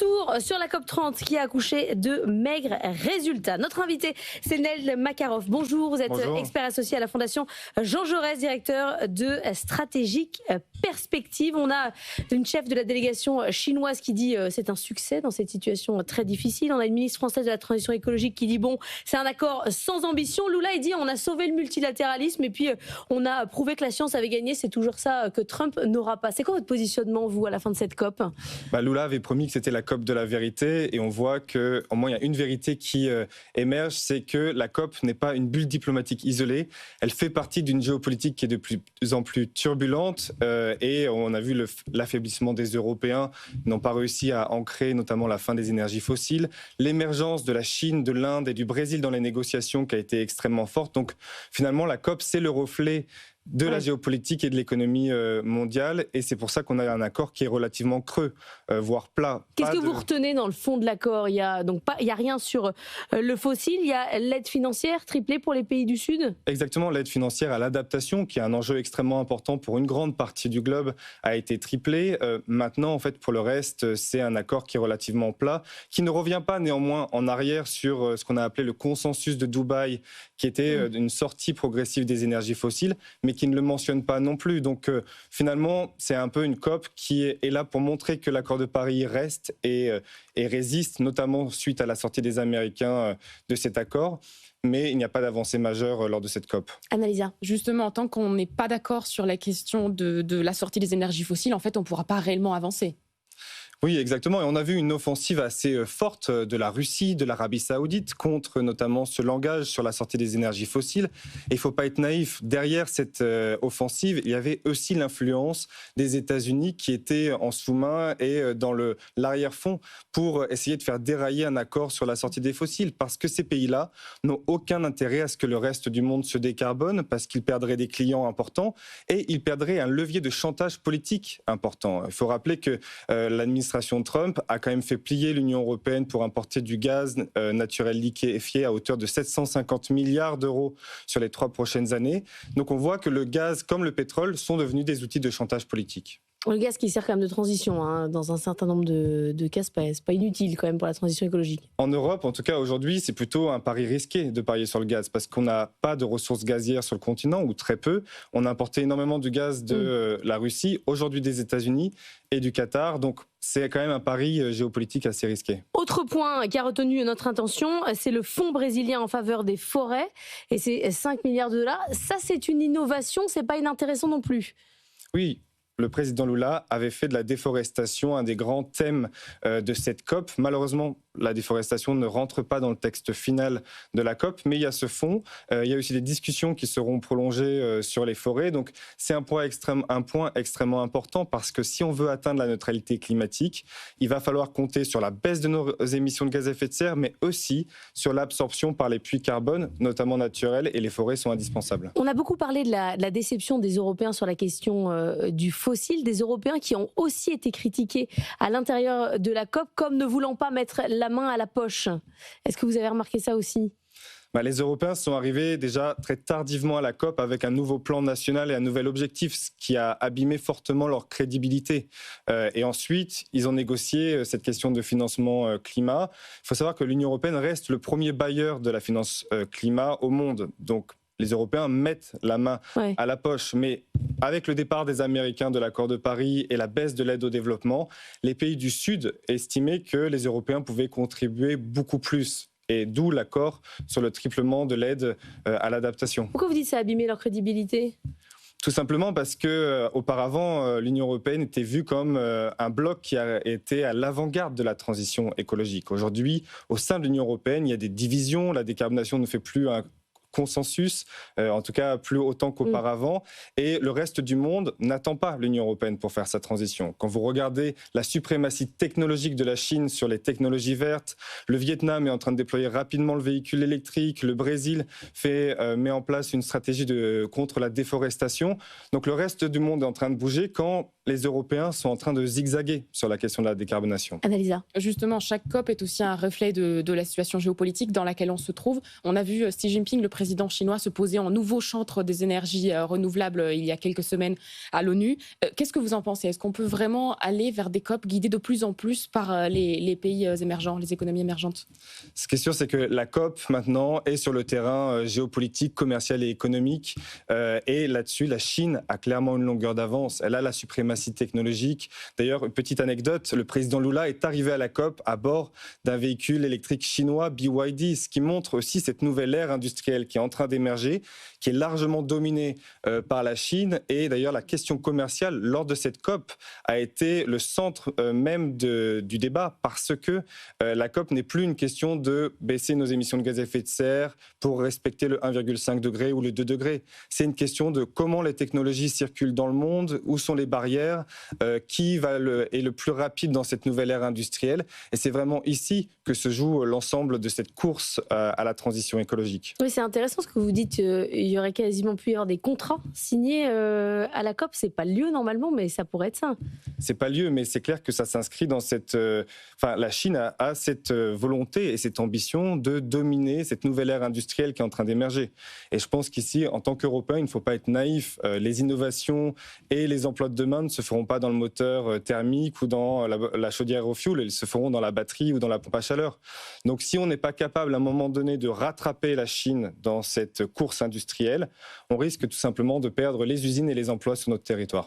Retour sur la COP30 qui a accouché de maigres résultats. Notre invité, c'est Nel Makarov. Bonjour, vous êtes Bonjour. expert associé à la Fondation Jean Jaurès, directeur de Stratégique Perspective. On a une chef de la délégation chinoise qui dit c'est un succès dans cette situation très difficile. On a une ministre française de la transition écologique qui dit bon, c'est un accord sans ambition. Lula, il dit on a sauvé le multilatéralisme et puis on a prouvé que la science avait gagné. C'est toujours ça que Trump n'aura pas. C'est quoi votre positionnement, vous, à la fin de cette COP ? Lula avait promis que c'était la COP de la vérité et on voit qu'au moins il y a une vérité qui émerge, c'est que la COP n'est pas une bulle diplomatique isolée. Elle fait partie d'une géopolitique qui est de plus en plus turbulente et on a vu l'affaiblissement des Européens, ils n'ont pas réussi à ancrer notamment la fin des énergies fossiles, l'émergence de la Chine, de l'Inde et du Brésil dans les négociations qui a été extrêmement forte. Donc finalement la COP c'est le reflet de la géopolitique et de l'économie mondiale. Et c'est pour ça qu'on a un accord qui est relativement creux, voire plat. Qu'est-ce que vous retenez dans le fond de l'accord ? Il y a rien sur le fossile, il y a l'aide financière triplée pour les pays du Sud ? Exactement, l'aide financière à l'adaptation, qui est un enjeu extrêmement important pour une grande partie du globe, a été triplée. Maintenant, en fait, pour le reste, c'est un accord qui est relativement plat, qui ne revient pas néanmoins en arrière sur ce qu'on a appelé le consensus de Dubaï, qui était une sortie progressive des énergies fossiles, mais qui ne le mentionne pas non plus. Donc finalement, c'est un peu une COP qui est là pour montrer que l'accord de Paris reste et résiste, notamment suite à la sortie des Américains de cet accord. Mais il n'y a pas d'avancée majeure lors de cette COP. Annalisa. Justement, tant qu'on n'est pas d'accord sur la question de la sortie des énergies fossiles, en fait, on ne pourra pas réellement avancer. Oui, exactement. Et on a vu une offensive assez forte de la Russie, de l'Arabie Saoudite, contre notamment ce langage sur la sortie des énergies fossiles. Et il ne faut pas être naïf. Derrière cette offensive, il y avait aussi l'influence des États-Unis qui étaient en sous-main et dans l'arrière-fond pour essayer de faire dérailler un accord sur la sortie des fossiles. Parce que ces pays-là n'ont aucun intérêt à ce que le reste du monde se décarbone, parce qu'ils perdraient des clients importants et ils perdraient un levier de chantage politique important. Il faut rappeler que l'administration Trump a quand même fait plier l'Union européenne pour importer du gaz naturel liquéfié à hauteur de 750 milliards d'euros sur les 3 prochaines années. Donc on voit que le gaz comme le pétrole sont devenus des outils de chantage politique. Le gaz qui sert quand même de transition, hein, dans un certain nombre de cas, c'est pas inutile quand même pour la transition écologique. En Europe, en tout cas aujourd'hui, c'est plutôt un pari risqué de parier sur le gaz parce qu'on n'a pas de ressources gazières sur le continent, ou très peu. On a importé énormément du gaz de la Russie, aujourd'hui des États-Unis et du Qatar. Donc c'est quand même un pari géopolitique assez risqué. Autre point qui a retenu notre attention, c'est le fonds brésilien en faveur des forêts. Et c'est 5 milliards de dollars. Ça, c'est une innovation, c'est pas inintéressant non plus. Oui. Le président Lula avait fait de la déforestation un des grands thèmes de cette COP. Malheureusement, la déforestation ne rentre pas dans le texte final de la COP, mais il y a ce fonds. Il y a aussi des discussions qui seront prolongées sur les forêts. Donc, c'est un point extrêmement important parce que si on veut atteindre la neutralité climatique, il va falloir compter sur la baisse de nos émissions de gaz à effet de serre, mais aussi sur l'absorption par les puits carbone, notamment naturels, et les forêts sont indispensables. On a beaucoup parlé de la déception des Européens sur la question du fossile, des Européens qui ont aussi été critiqués à l'intérieur de la COP comme ne voulant pas mettre la main à la poche. Est-ce que vous avez remarqué ça aussi ? Les Européens sont arrivés déjà très tardivement à la COP avec un nouveau plan national et un nouvel objectif, ce qui a abîmé fortement leur crédibilité. Et ensuite, ils ont négocié cette question de financement climat. Il faut savoir que l'Union européenne reste le premier bailleur de la finance climat au monde. Donc, les Européens mettent la main à la poche. Mais avec le départ des Américains de l'accord de Paris et la baisse de l'aide au développement, les pays du Sud estimaient que les Européens pouvaient contribuer beaucoup plus. Et d'où l'accord sur le triplement de l'aide à l'adaptation. Pourquoi vous dites que ça a abîmé leur crédibilité ? Tout simplement parce que auparavant, l'Union européenne était vue comme un bloc qui a été à l'avant-garde de la transition écologique. Aujourd'hui, au sein de l'Union européenne, il y a des divisions. La décarbonation ne fait plus un consensus, en tout cas plus autant qu'auparavant. Et le reste du monde n'attend pas l'Union européenne pour faire sa transition. Quand vous regardez la suprématie technologique de la Chine sur les technologies vertes, le Vietnam est en train de déployer rapidement le véhicule électrique, le Brésil met en place une stratégie contre la déforestation. Donc le reste du monde est en train de bouger quand les Européens sont en train de zigzaguer sur la question de la décarbonation. Annalisa. Justement, chaque COP est aussi un reflet de la situation géopolitique dans laquelle on se trouve. On a vu Xi Jinping, le président chinois, se poser en nouveau chantre des énergies renouvelables il y a quelques semaines à l'ONU. Qu'est-ce que vous en pensez? Est-ce qu'on peut vraiment aller vers des COP guidées de plus en plus par les pays émergents, les économies émergentes? Ce qui est sûr, c'est que la COP, maintenant, est sur le terrain géopolitique, commercial et économique. Et là-dessus, la Chine a clairement une longueur d'avance. Elle a la suprématie technologique. D'ailleurs, petite anecdote, le président Lula est arrivé à la COP à bord d'un véhicule électrique chinois BYD, ce qui montre aussi cette nouvelle ère industrielle qui est en train d'émerger, qui est largement dominée par la Chine. Et d'ailleurs, la question commerciale, lors de cette COP, a été le centre même du débat, parce que la COP n'est plus une question de baisser nos émissions de gaz à effet de serre pour respecter le 1,5 degré ou le 2 degrés. C'est une question de comment les technologies circulent dans le monde, où sont les barrières, qui est le plus rapide dans cette nouvelle ère industrielle. Et c'est vraiment ici que se joue l'ensemble de cette course à la transition écologique. Oui, c'est intéressant ce que vous dites. Il y aurait quasiment pu y avoir des contrats signés à la COP. C'est pas le lieu normalement, mais ça pourrait être ça. C'est pas le lieu, mais c'est clair que ça s'inscrit dans cette... la Chine a cette volonté et cette ambition de dominer cette nouvelle ère industrielle qui est en train d'émerger. Et je pense qu'ici, en tant qu'Européens, il ne faut pas être naïf. Les innovations et les emplois de demain ne se feront pas dans le moteur thermique ou dans la chaudière au fioul. Ils se feront dans la batterie ou dans la pompe à chaleur. Donc si on n'est pas capable à un moment donné de rattraper la Chine dans cette course industrielle, on risque tout simplement de perdre les usines et les emplois sur notre territoire.